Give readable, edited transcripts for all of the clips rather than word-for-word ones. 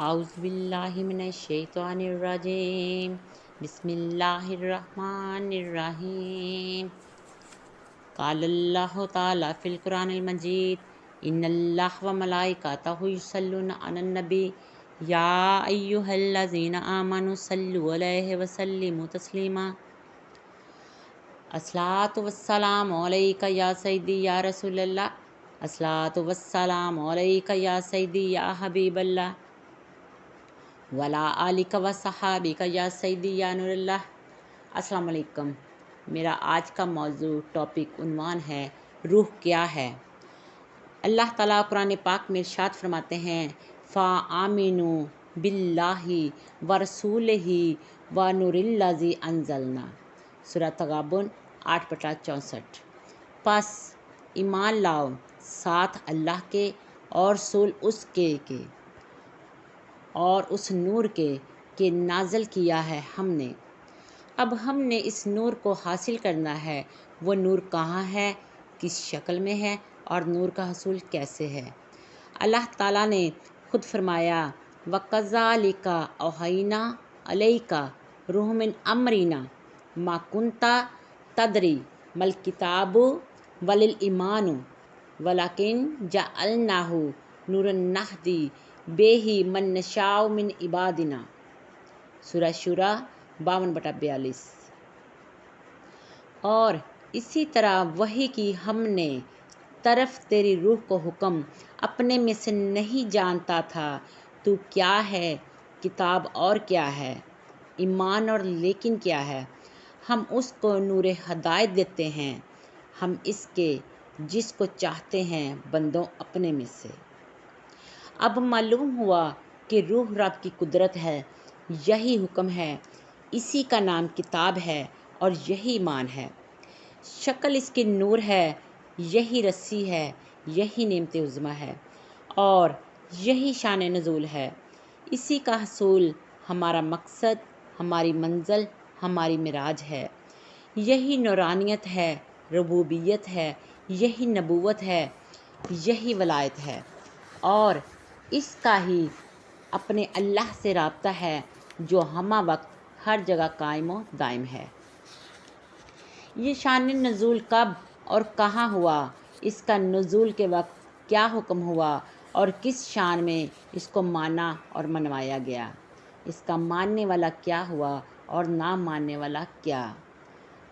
اعوذ باللہ من الشیطان الرجیم بسم اللہ الرحمن الرحیم قال اللہ تعالی فی القرآن المجید ان اللہ و ملائکتہ یصلون علی النبی یا ایہا الذین آمنوا صلوا علیہ وسلموا تسلیما الصلاۃ والسلام علیک یا سیدی یا رسول اللہ الصلاۃ والسلام علیک یا سیدی یا حبیب اللہ ولا آلک و صحابک یا سیدی یا نور اللہ۔ السلام علیکم۔ میرا آج کا موضوع عنوان ہے روح کیا ہے۔ اللہ تعالیٰ قرآن پاک میں ارشاد فرماتے ہیں فَآمِنُوا بِاللَّهِ وَرَسُولِهِ وَنُورِ الَّذِي أَنزَلْنَا، سورہ تغابن 8/64۔ پس ایمان لاؤ ساتھ اللہ کے اور رسول اس کے اور اس نور کے کہ نازل کیا ہے ہم نے۔ اب ہم نے اس نور کو حاصل کرنا ہے۔ وہ نور کہاں ہے، کس شکل میں ہے اور نور کا حصول کیسے ہے؟ اللہ تعالیٰ نے خود فرمایا وَكَذَلِكَ أَوْحَيْنَا إِلَيْكَ رُوحًا مِّنْ أَمْرِنَا مَا كُنتَ تَدْرِي مَا الْكِتَابُ وَلَا الْإِيمَانُ وَلَكِنْ جَعَلْنَاهُ نُورًا نَهْدِي بِهِ مَن نَّشَاءُ مِنْ عِبَادِنَا، سورہ شورى 52/42۔ اور اسی طرح وحی کی ہم نے طرف تیری روح کو حکم اپنے میں سے نہیں جانتا تھا تو کیا ہے کتاب اور کیا ہے ایمان اور لیکن کیا ہے، ہم اس کو نور ہدایت دیتے ہیں، ہم اس کے جس کو چاہتے ہیں بندوں اپنے میں سے۔ اب معلوم ہوا کہ روح رب کی قدرت ہے، یہی حکم ہے، اسی کا نام کتاب ہے اور یہی ایمان ہے۔ شکل اس کی نور ہے، یہی رسی ہے، یہی نعمت عظمیٰ ہے اور یہی شان نزول ہے۔ اسی کا حصول ہمارا مقصد، ہماری منزل، ہماری معراج ہے۔ یہی نورانیت ہے، ربوبیت ہے، یہی نبوت ہے، یہی ولایت ہے اور اس کا ہی اپنے اللہ سے رابطہ ہے جو ہمہ وقت ہر جگہ قائم و دائم ہے۔ یہ شان نزول کب اور کہاں ہوا، اس کا نزول کے وقت کیا حکم ہوا اور کس شان میں اس کو مانا اور منوایا گیا، اس کا ماننے والا کیا ہوا اور نہ ماننے والا کیا۔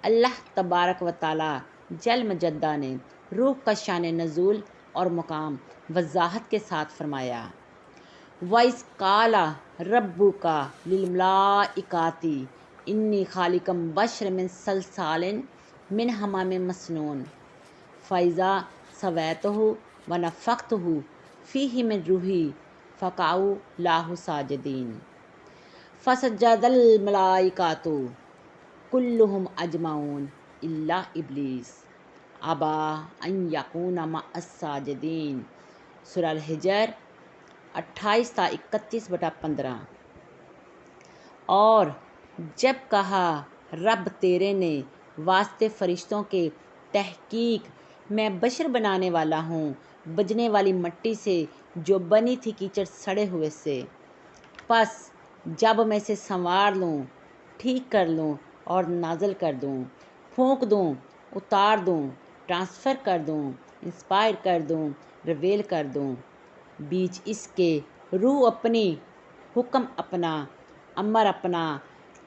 اللہ تبارک و تعالیٰ جل مجدہ نے روح کا شان نزول اور مقام وضاحت کے ساتھ فرمایا وَإِذْ قَالَ رَبُّكَ لِلْمَلَائِكَةِ إِنِّي خَالِقٌ بَشَرًا مِّن صَلْصَالٍ مِّنْ حَمَإٍ مَّسْنُونٍ فَإِذَا سَوَيْتُهُ وَنَفَخْتُ فِيهِ مِن رُّوحِي فَقَعُوا لَهُ سَاجِدِينَ فَسَجَدَ الْمَلَائِكَةُ كُلُّهُمْ أَجْمَعُونَ إِلَّا إِبْلِيسَ أَبَىٰ أَن يَكُونَ مَعَ السَّاجِدِينَ، سورہ الحجر 28/31/15۔ اور جب کہا رب تیرے نے واسطے فرشتوں کے، تحقیق میں بشر بنانے والا ہوں بجنے والی مٹی سے جو بنی تھی کیچڑ سڑے ہوئے سے، پس جب میں اسے سنوار لوں، ٹھیک کر لوں اور نازل کر دوں، پھونک دوں، اتار دوں، ٹرانسفر کر دوں، انسپائر کر دوں، ریویل کر دوں، بیچ اس کے روح اپنی، حکم اپنا، امر اپنا،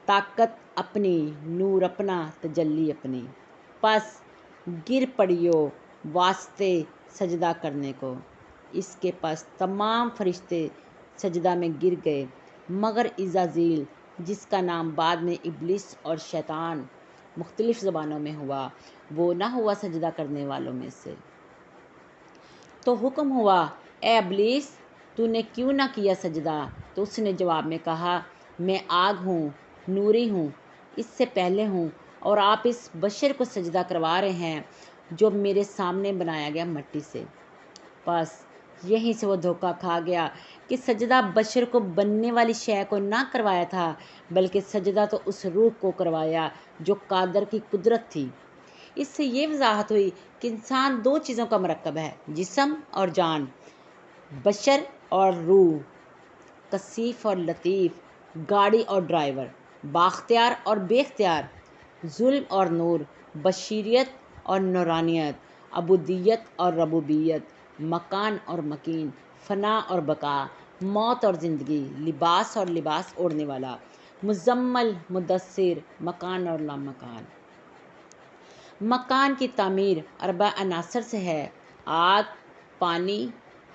طاقت اپنی، نور اپنا، تجلی اپنی، پس گر پڑیو واسطے سجدہ کرنے کو۔ اس کے پس تمام فرشتے سجدہ میں گر گئے مگر عزازیل، جس کا نام بعد میں ابلیس اور شیطان مختلف زبانوں میں ہوا، وہ نہ ہوا سجدہ کرنے والوں میں سے۔ تو حکم ہوا اے ابلیس تو نے کیوں نہ کیا سجدہ؟ تو اس نے جواب میں کہا میں آگ ہوں، نوری ہوں، اس سے پہلے ہوں اور آپ اس بشر کو سجدہ کروا رہے ہیں جو میرے سامنے بنایا گیا مٹی سے۔ بس یہیں سے وہ دھوکہ کھا گیا کہ سجدہ بشر کو بننے والی شے کو نہ کروایا تھا بلکہ سجدہ تو اس روح کو کروایا جو قادر کی قدرت تھی۔ اس سے یہ وضاحت ہوئی کہ انسان دو چیزوں کا مرکب ہے، جسم اور جان، بشر اور روح۔ کثیف اور لطیف، گاڑی اور ڈرائیور، بااختیار اور بے اختیار، ظلم اور نور، بشیریت اور نورانیت، عبودیت اور ربوبیت، مکان اور مکین، فنا اور بقا، موت اور زندگی، لباس اور لباس اوڑھنے والا، مزمل، مدثر، مکان اور لامکان۔ مکان کی تعمیر اربع عناصر سے ہے: آگ، پانی،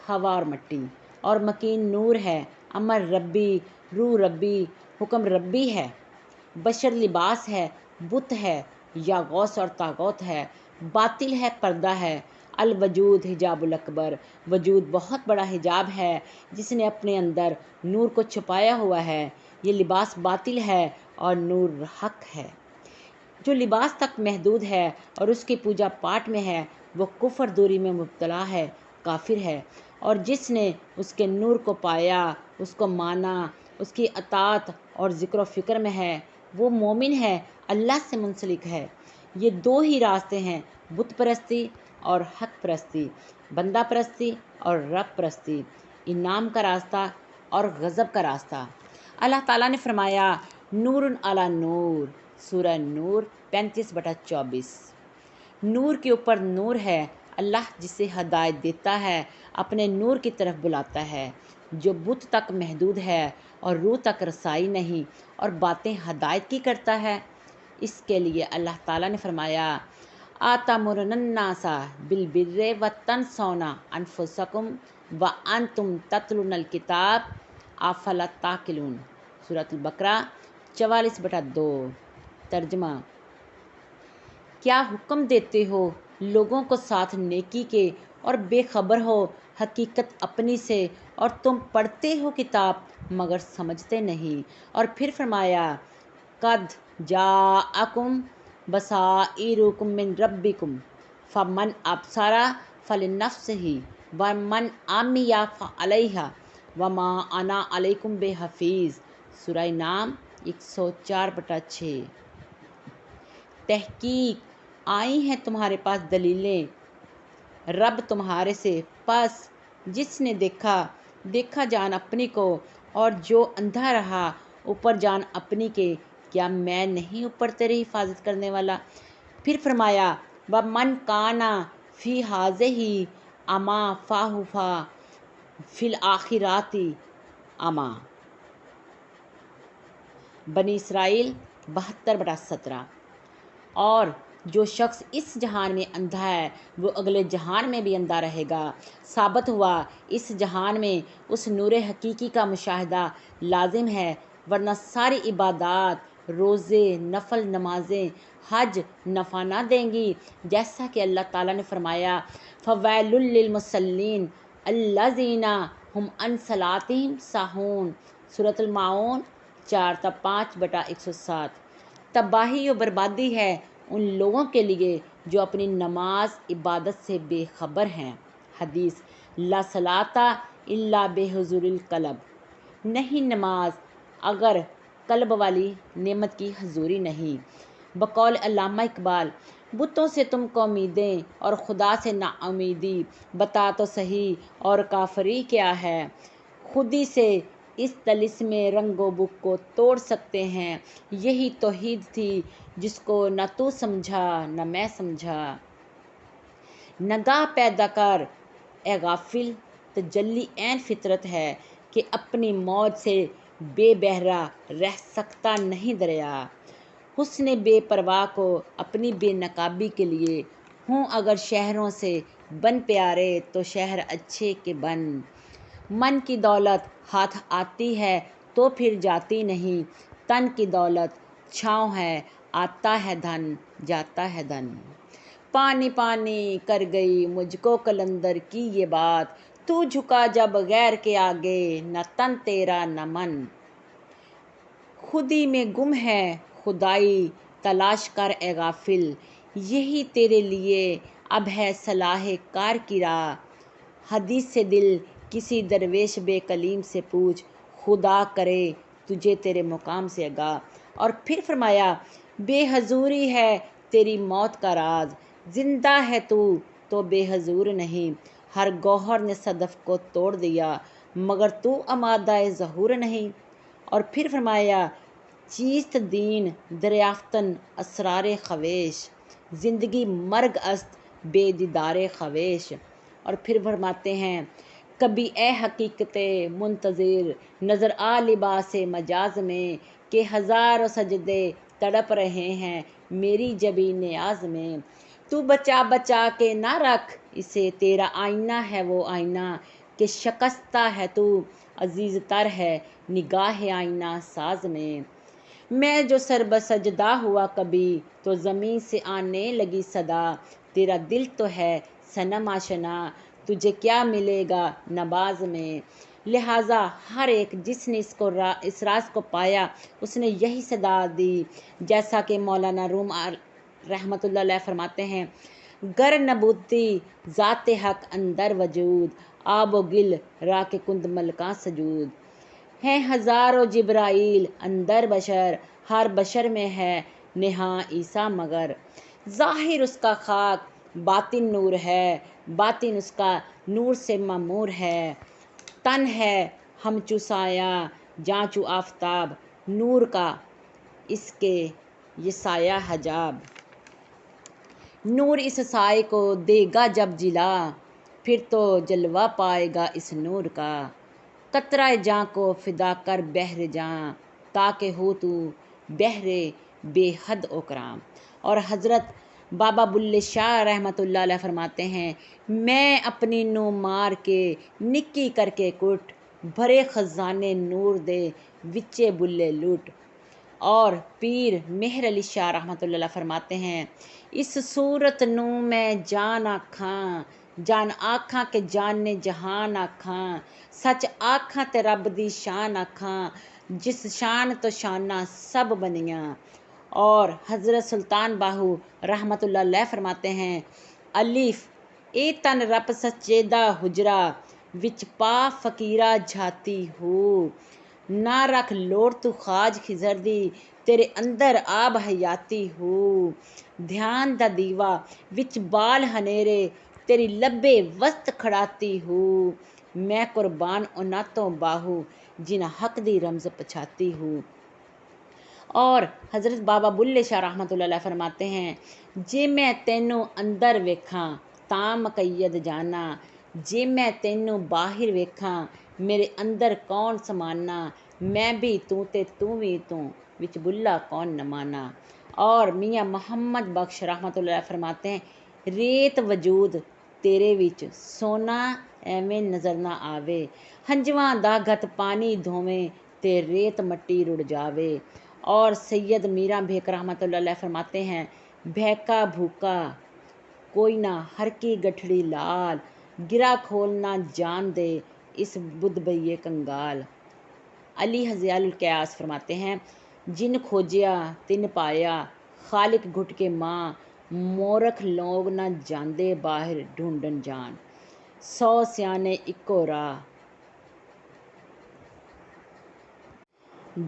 ہوا اور مٹی، اور مکین نور ہے، امر ربی، روح ربی، حکم ربی ہے۔ بشر لباس ہے، بت ہے، یا غوث اور طاغوت ہے، باطل ہے، پردہ ہے۔ الوجود حجاب الاکبر، وجود بہت بڑا حجاب ہے جس نے اپنے اندر نور کو چھپایا ہوا ہے۔ یہ لباس باطل ہے اور نور حق ہے۔ جو لباس تک محدود ہے اور اس کی پوجا پاٹ میں ہے، وہ کفر دوری میں مبتلا ہے، کافر ہے۔ اور جس نے اس کے نور کو پایا، اس کو مانا، اس کی اطاعت اور ذکر و فکر میں ہے، وہ مومن ہے، اللہ سے منسلک ہے۔ یہ دو ہی راستے ہیں: بت پرستی اور حق پرستی، بندہ پرستی اور رب پرستی، انعام کا راستہ اور غضب کا راستہ۔ اللہ تعالیٰ نے فرمایا، نور علی نور، سورہ نور 35/24۔ نور کے اوپر نور ہے، اللہ جسے ہدایت دیتا ہے اپنے نور کی طرف بلاتا ہے۔ جو بت تک محدود ہے اور روح تک رسائی نہیں اور باتیں ہدایت کی کرتا ہے، اس کے لیے اللہ تعالیٰ نے فرمایا، آتَأْمُرُونَ النَّاسَ بِالْبِرِّ وَتَنْسَوْنَ أَنفُسَکُم وَأَنتُم تَتْلُونَ الْکِتَابَ أَفَلَا تَعْقِلُونَ، سورۃ البقرہ 44/2۔ ترجمہ: کیا حکم دیتے ہو لوگوں کو ساتھ نیکی کے اور بے خبر ہو حقیقت اپنی سے، اور تم پڑھتے ہو کتاب مگر سمجھتے نہیں۔ اور پھر فرمایا، قَدْ جَاءَکُم بَصَائِرُ مِن رَبِّکُم فَمَنْ أَبْصَرَ فَلِنَفْسِهِ وَمَنْ عَمِیَ فَعَلَیہا وَمَا أَنَا عَلَیکُم بِحَفِیظ، سورہ نام 104/6۔ تحقیق آئی ہیں تمہارے پاس دلیلیں رب تمہارے سے، پس جس نے دیکھا جان اپنی کو، اور جو اندھا رہا اوپر جان اپنی کے، کیا میں نہیں اوپر تیری حفاظت کرنے والا؟ پھر فرمایا، وَمَنْ كَانَ فِي هَٰذِهِ أَعْمَىٰ فَهُوَ فِي الْآخِرَةِ أَعْمَىٰ، بنی اسرائیل 72/17۔ اور جو شخص اس جہان میں اندھا ہے وہ اگلے جہان میں بھی اندھا رہے گا۔ ثابت ہوا اس جہان میں اس نور حقیقی کا مشاہدہ لازم ہے، ورنہ ساری عبادات، روزے، نفل نمازیں، حج نفع نہ دیں گی، جیسا کہ اللہ تعالیٰ نے فرمایا، فَوَيْلٌ لِّلْمُصَلِّينَ الَّذِينَ هُمْ عَنْ صَلَاتِهِمْ سَاهُونَ، سورۃ الماعون 4/5/107۔ تباہی و بربادی ہے ان لوگوں کے لیے جو اپنی نماز عبادت سے بے خبر ہیں۔ حدیث: لا صلاۃ الا بحضور القلب، نہیں نماز اگر قلب والی نعمت کی حضوری نہیں۔ بقول علامہ اقبال، بتوں سے تم کو امیدیں اور خدا سے نا امیدی، بتا تو صحیح اور کافری کیا ہے؟ خودی سے اس طلسم رنگ و بو کو توڑ سکتے ہیں، یہی توحید تھی جس کو نہ تو سمجھا نہ میں سمجھا۔ نگاہ پیدا کر اے غافل، تجلی عین فطرت ہے کہ اپنی موج سے بے بہرا رہ سکتا نہیں دریا۔ حسن بے پرواہ کو اپنی بے نقابی کے لیے ہوں اگر شہروں سے بن پیارے تو شہر اچھے کے بن۔ من کی دولت ہاتھ آتی ہے تو پھر جاتی نہیں، تن کی دولت چھاؤں ہے، آتا ہے دھن جاتا ہے دھن۔ پانی پانی کر گئی مجھ کو قلندر کی یہ بات، تو جھکا جب غیر کے آگے، نہ تن تیرا نہ من۔ خودی میں گم ہے خدائی تلاش کر اے غافل، یہی تیرے لیے اب ہے صلاح کار کی راہ۔ حدیث سے دل کسی درویش بے کلیم سے پوچھ، خدا کرے تجھے تیرے مقام سے آگاہ۔ اور پھر فرمایا، بے حضوری ہے تیری موت کا راز، زندہ ہے تو بے حضور نہیں۔ ہر گوہر نے صدف کو توڑ دیا، مگر تو آمادہ ظہور نہیں۔ اور پھر فرمایا چیست دین دریافتن اسرار خویش، زندگی مرگ است بے دیدار خویش۔ اور پھر فرماتے ہیں کبھی اے حقیقت منتظر نظر آ لباس مجاز میں، کہ ہزاروں سجدے تڑپ رہے ہیں میری جبیں نیاز میں۔ تو بچا بچا کے نہ رکھ اسے، تیرا آئینہ ہے وہ آئینہ، کہ شکستہ ہے تو عزیز تر ہے نگاہ آئینہ ساز میں۔ میں جو سر بسجدہ ہوا کبھی، تو زمین سے آنے لگی صدا، تیرا دل تو ہے صنم آشنا، تجھے کیا ملے گا نماز میں۔ لہٰذا ہر ایک جس نے اس راز کو پایا اس نے یہی صدا دی، جیسا کہ مولانا روم رحمۃ اللہ علیہ فرماتے ہیں گر نبوتی ذات حق اندر وجود، آب و گل را کے کند ملکاں سجود۔ ہیں ہزاروں جبرائیل اندر بشر، ہر بشر میں ہے نہاں عیسیٰ مگر۔ ظاہر اس کا خاک باطن نور ہے، باطن اس کا نور سے معمور ہے۔ تن ہے ہم چو سایہ جاں چو آفتاب، نور کا اس کے یہ سایہ حجاب۔ نور اس سائے کو دے گا جب جلا، پھر تو جلوہ پائے گا اس نور کا۔ قطرہ جاں کو فدا کر بحر جاں، تاکہ ہو تو بحر بے حد و کرام۔ اور حضرت بابا بلے شاہ رحمۃ اللہ علیہ فرماتے ہیں میں اپنی نو مار کے نکی کر کے کٹ، بھرے خزانے نور دے وچے بلے لٹ۔ اور پیر مہر علی شاہ رحمۃ اللہ علیہ فرماتے ہیں اس صورت نو میں جان آکھاں، جان آکھاں کہ جان نے جہان آکھاں، سچ آکھاں تے رب دی شان آکھاں، جس شان تو شاناں سب بنیاں۔ اور حضرت سلطان باہو رحمۃ اللہ علیہ فرماتے ہیں الف اے تن رب سچیدہ حجرا، وچ پا فقیرہ جھاتی ہو، نہ رکھ لوڑ تو خواج خضر دی، تیرے اندر آب حیاتی ہو۔ دھیان دا دیوا وچ بال ہنیرے، تیری لبے وسط کھڑاتی ہو، میں قربان انہاں تو باہو، جنہاں حق دی رمز پچھاتی ہو۔ اور حضرت بابا بلے شاہ رحمۃ اللہ علیہ فرماتے ہیں جے میں تینوں اندر ویکھاں تاں مقید جانا، جے میں تینوں باہر ویکھاں میرے اندر کون سمانا، میں بھی تو تے تو بھی تو، وچ بلا کون نہ مانا۔ اور میاں محمد بخش رحمۃ اللہ علیہ فرماتے ہیں ریت وجود تیرے وچ سونا ایویں نظر نہ آوے، ہنجواں دا گھت پانی دھوویں تے ریت مٹی رڑ جاوے۔ اور سید میرا بھیک رحمۃ اللہ علیہ فرماتے ہیں بھیکا بھوکا کوئی نہ ہر کی گٹھڑی لال، گرا کھولنا جان دے اس بدھ بئیے کنگال۔ علی حضیال القیاس فرماتے ہیں جن کھوجیا تن پایا، خالق گھٹ کے ماں، مورکھ لوگ نہ جاندے باہر ڈھونڈن جان، 100 سیانے اکو راہ،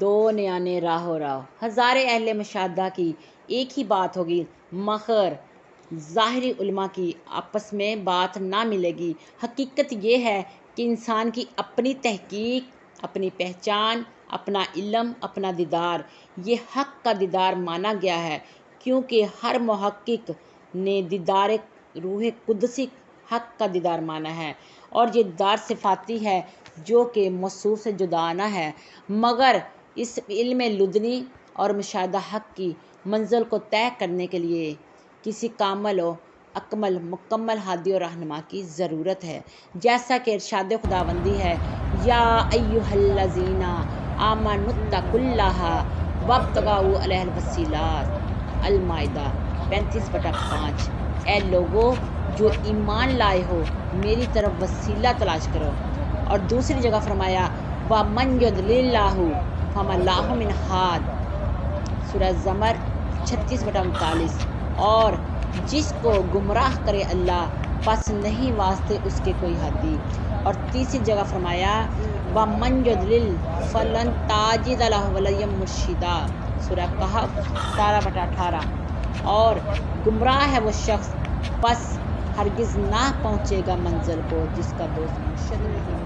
2 نیانے راہو راہ۔ ہزارے اہل مشاہدہ کی ایک ہی بات ہوگی مگر ظاہری علماء کی آپس میں بات نہ ملے گی۔ حقیقت یہ ہے کہ انسان کی اپنی تحقیق، اپنی پہچان، اپنا علم، اپنا دیدار، یہ حق کا دیدار مانا گیا ہے، کیونکہ ہر محقق نے دیدار روح قدسی حق کا دیدار مانا ہے، اور یہ دیدار صفاتی ہے جو کہ موصوف سے جداگانہ ہے، مگر اس علم لدنی اور مشاہدہ حق کی منزل کو طے کرنے کے لیے کسی کامل و اکمل مکمل ہادی و رہنما کی ضرورت ہے، جیسا کہ ارشاد خداوندی ہے یا ایھا الذین آمنوا اتقوا اللہ وابتغوا الیہ الوسیلۃ، المائدہ 35/5۔ اے لوگو جو ایمان لائے ہو میری طرف وسیلہ تلاش کرو۔ اور دوسری جگہ فرمایا وَمَن يُضْلِلِ اللَّهُ فَمَا لَهُ مِنْ هَادٍ، سورہ زمر 36/39۔ اور جس کو گمراہ کرے اللہ پس نہیں واسطے اس کے کوئی ہادی۔ اور تیسری جگہ فرمایا وَمَن يُضْلِلْ فَلَن تَجِدَ لَهُ وَلِيًّا مُرْشِدًا، سورہ کہف 18/18۔ اور گمراہ ہے وہ شخص پس ہرگز نہ پہنچے گا منزل کو جس کا دوست مرشد نہیں۔